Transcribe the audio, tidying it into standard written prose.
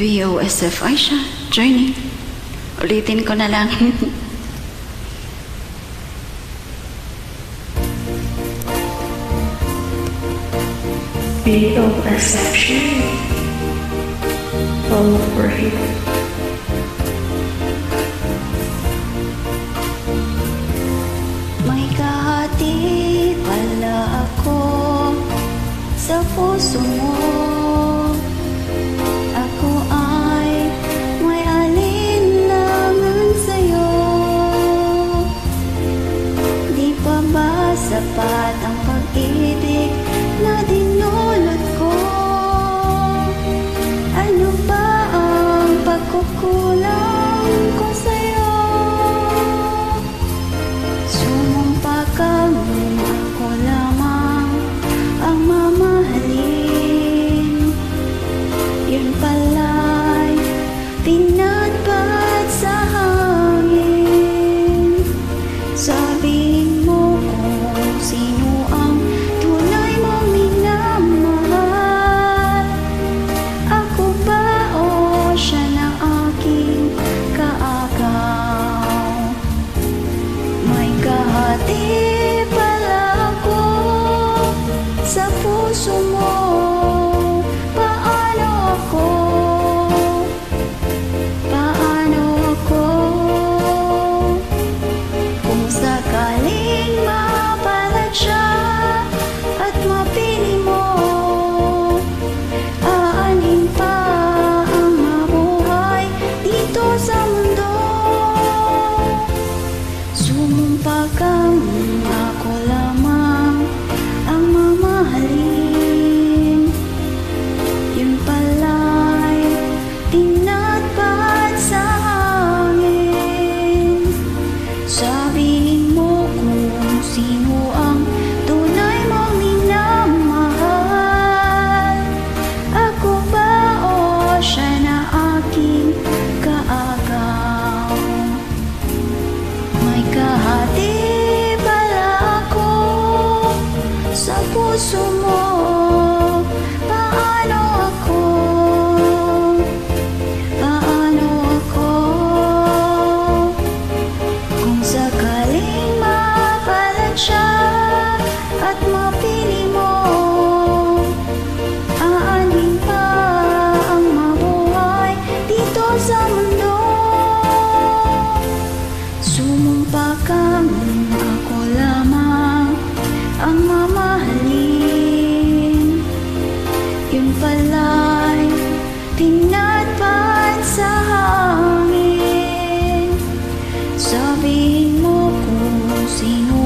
VOSF Aisha, journey. Ulitin ko na lang. VOSF journey. All over here. May kahati pala ako sa puso mo. Ako ay may alinlangan sa'yo. Di pa ba sapat ang pag-ibig na dinulot ko? Ano ba ang pagkukulang ko sa'yo? Sumumpa kang ako lamang ang mamahalin. Yun pala'y pinagpat sa hangin. Sabihin mo kung sino ang tunay mong minamahal. Ako ba o siya na aking kaagaw? May kahati pala ako sa puso mo. Paano ako? Paano ako? Kung sakaling mapalag siya at mapili mo, aanin pa ang mabuhay dito sa mundo. Sumumpa kang ako lamang ang mamahalin. Yun pala'y tinatpat sa hangin. Sabihin mo kung sino ang tunay mong minamahal. Ako ba o siya na aking kaagaw? May kahati pala ako sa puso mo. Paano ako? Paano ako? Kung sakaling mapalag siya at mapili mo, aanin pa ang mabuhay dito sa mundo. Sumumpa kang ako lamang ang mamahalin. Yun pala'y tinatpat sa hangin. Sabihin mo kung sino